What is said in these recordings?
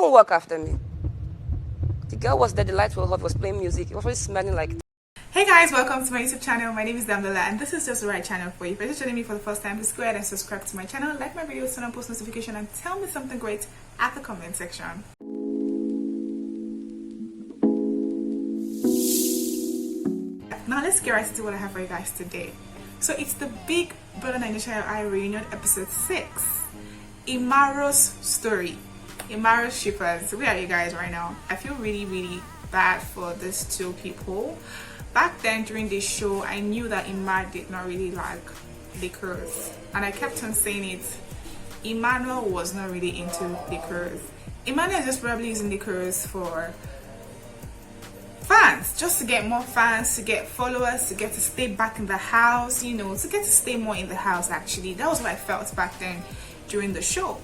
Don't walk after me. The girl was there, the lights were off, was playing music. It was really smelling like... Hey guys, welcome to my YouTube channel. My name is Bbnaija and this is just the right channel for you. If you're just joining me for the first time, please go ahead and subscribe to my channel, like my videos, turn on post notification, and tell me something great at the comment section. Now let's get right into what I have for you guys today. So it's the Big Brother Bbnaija reunion episode 6. Emmanuel's story. Emmanuel's shippers. Where are you guys right now? I feel really bad for these two people. Back then during this show, I knew that Emmanuel did not really like Liquorose, and I kept on saying it. Emmanuel was not really into Liquorose. Emmanuel is just probably using Liquorose for fans, just to get more fans, to get followers, to get to stay back in the house, you know, to get to stay more in the house. Actually, that was what I felt back then during the show.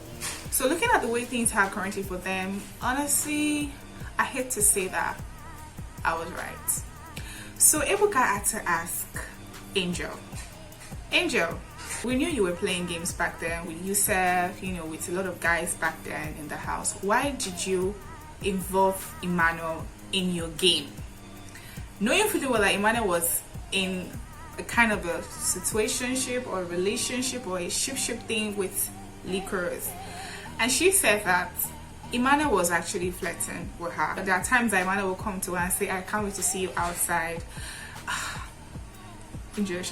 So looking at the way things are currently for them, honestly, I hate to say that I was right. So Ebuka had to ask Angel, we knew you were playing games back then with yourself, you know, with a lot of guys back then in the house. Why did you involve Emmanuel in your game? Knowing fully well that Emmanuel was in a kind of a situationship or a relationship or a ship thing with Liquorose. And she said that Emmanuel was actually flirting with her. There are times that Emmanuel will come to her and say, I can't wait to see you outside. Angel.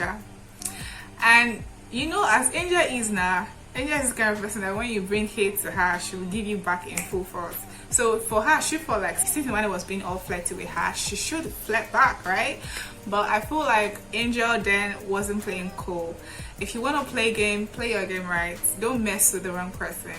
And you know, as Angel is now, Angel is the kind of person that when you bring hate to her, she will give you back in full force. So for her, she felt like since Emmanuel was being all flirty with her, she should flirt back, right? But I feel like Angel then wasn't playing cool. If you want to play a game, play your game right. Don't mess with the wrong person.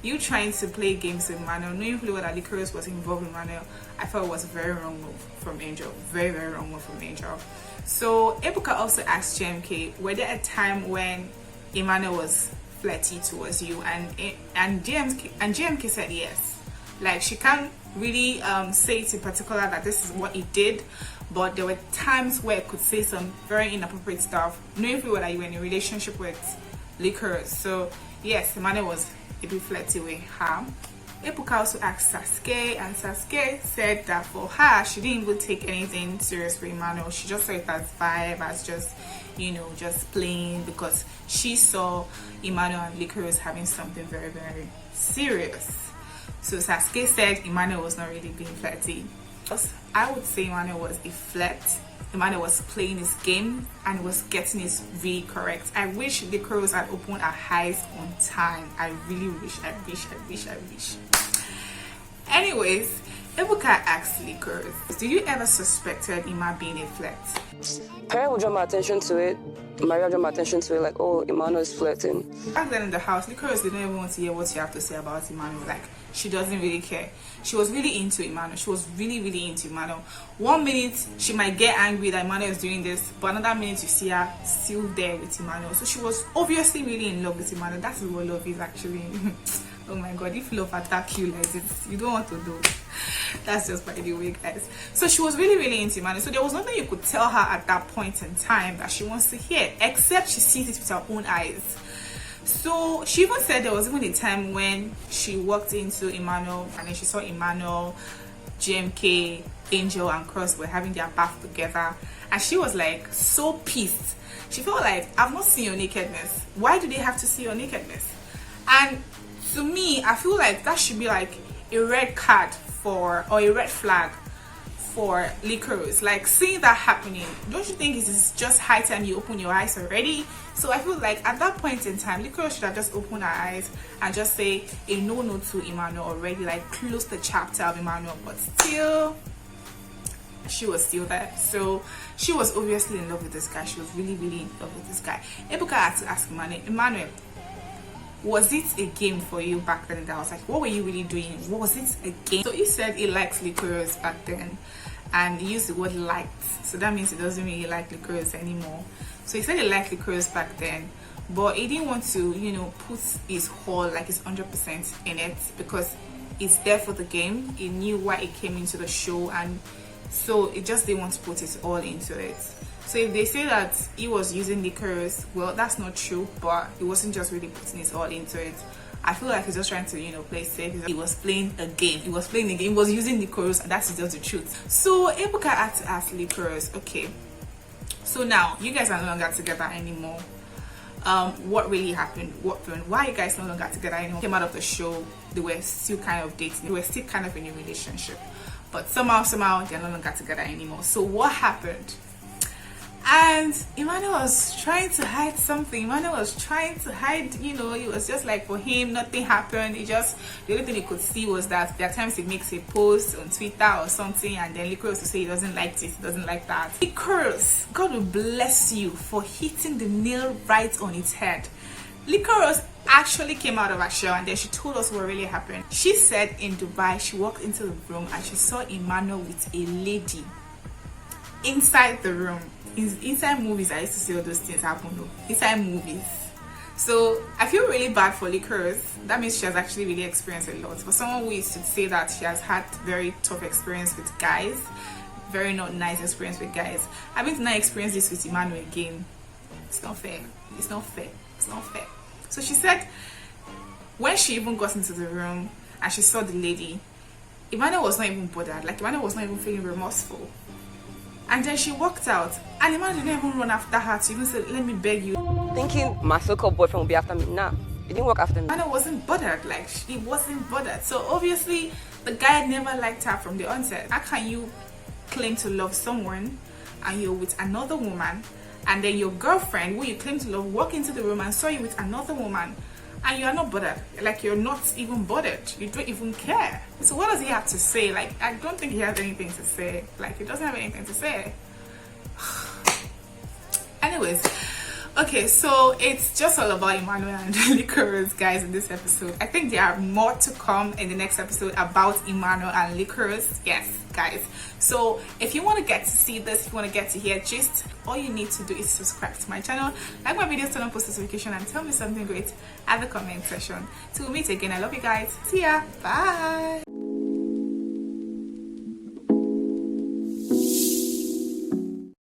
You trying to play games with Emmanuel, knowing fully well that Liquorose was involved in Emmanuel, I felt it was a very wrong move from Angel. Very wrong move from Angel. So Ebuka also asked GMK, were there a time when Emmanuel was flirty towards you? And GMK said yes. Like, she can't really say it in particular that this is what he did, but there were times where it could say some very inappropriate stuff, knowing fully well that you were in a relationship with Liquorose. So yes, Emmanuel was a bit flirty with her. Ebuka also asked Sasuke, and Sasuke said that for her, she didn't even take anything serious with Emmanuel. She just saw it as vibe, as just, you know, just playing, because she saw Emmanuel and Liquorose having something very serious. So Sasuke said Emmanuel was not really being flirty. I would say Emmanuel was a flirt. Emmanuel was playing his game and was getting his really correct. I wish Liquorose had opened her eyes on time. I really wish. I wish. Anyways, Ebuka asked Liquorose, do you ever suspected Emma being a flirt? Parents would draw my attention to it. Maria drew my attention to it, like, oh, Emmanuel is flirting. Back then in the house, Liquorose didn't even want to hear what you have to say about Emmanuel. Like, she doesn't really care. She was really into Emmanuel. She was really into Emmanuel. 1 minute, she might get angry that Emmanuel is doing this, but another minute you see her still there with Emmanuel. So she was obviously really in love with Emmanuel. That's what love is actually. Oh my god, if love attack you like this, you don't want to do. That's just by the way, guys. So she was really into Emmanuel. So there was nothing you could tell her at that point in time that she wants to hear, except she sees it with her own eyes. So she even said there was even a time when she walked into Emmanuel and then she saw Emmanuel, GMK, Angel and Cross were having their bath together, and she was like so pissed. She felt like, I've not seen your nakedness. Why do they have to see your nakedness? And to me, I feel like that should be like a red card for, or a red flag for Liquorose. Like, seeing that happening, don't you think it is just high time you open your eyes already? So I feel like at that point in time, Liquorose should have just opened her eyes and just say a no to Emmanuel already, like close the chapter of Emmanuel. But still, she was still there. So she was obviously in love with this guy. She was really in love with this guy. Ebuka had to ask Emmanuel, was it a game for you back then in the house? Like, what were you really doing? Was it a game? So he said he likes Liquorose back then, and he used the word liked, so that means he doesn't really like Liquorose anymore. So he said he liked Liquorose back then, but he didn't want to, you know, put his whole, like his 100% in it, because it's there for the game. He knew why he came into the show, and so he just didn't want to put it all into it. So if they say that he was using Liquorose, well, that's not true, but he wasn't just really putting his all into it. I feel like he's just trying to, you know, play safe. He was playing a game. He was playing a game. He was using Liquorose, and that's just the truth. So Ebuka had to ask Liquorose, okay, so now you guys are no longer together anymore. What really happened? Why are you guys no longer together anymore? Came out of the show, they were still kind of dating. They were still kind of in a relationship, but somehow they're no longer together anymore. So what happened? And Emmanuel was trying to hide something. Emmanuel was trying to hide, you know, it was just like for him, nothing happened. It just, the only thing he could see was that there are times he makes a post on Twitter or something, and then Liquorose will say he doesn't like this, he doesn't like that. Liquorose, God will bless you for hitting the nail right on its head. Liquorose actually came out of her shell, and then she told us what really happened. She said in Dubai, she walked into the room and she saw Emmanuel with a lady inside the room. Inside movies, I used to see all those things happen though. Inside movies. So I feel really bad for Liquorose. That means she has actually really experienced a lot. For someone who used to say that she has had very tough experience with guys, very not nice experience with guys, having to now experience this with Emmanuel again, it's not fair. It's not fair. It's not fair. So she said when she even got into the room and she saw the lady, Emmanuel was not even bothered. Like, Emmanuel was not even feeling remorseful. And then she walked out, and Emmanuel didn't even run after her to even say, let me beg you. Thinking my so-called boyfriend would be after me. Nah, he didn't walk after me. Emmanuel wasn't bothered. Like, he wasn't bothered. So obviously, the guy never liked her from the onset. How can you claim to love someone and you're with another woman, and then your girlfriend, who you claim to love, walk into the room and saw you with another woman, and you are not bothered? Like, you're not even bothered. You don't even care. So what does he have to say? Like, I don't think he has anything to say. Like, he doesn't have anything to say. Anyways, okay, so it's just all about Emmanuel and Liquorose, guys, in this episode. I think there are more to come in the next episode about Emmanuel and Liquorose. Yes, guys. So if you want to get to see this, if you want to get to hear gist, all you need to do is subscribe to my channel, like my videos, turn on post notification, and tell me something great at the comment section. Till we meet again, I love you guys. See ya. Bye.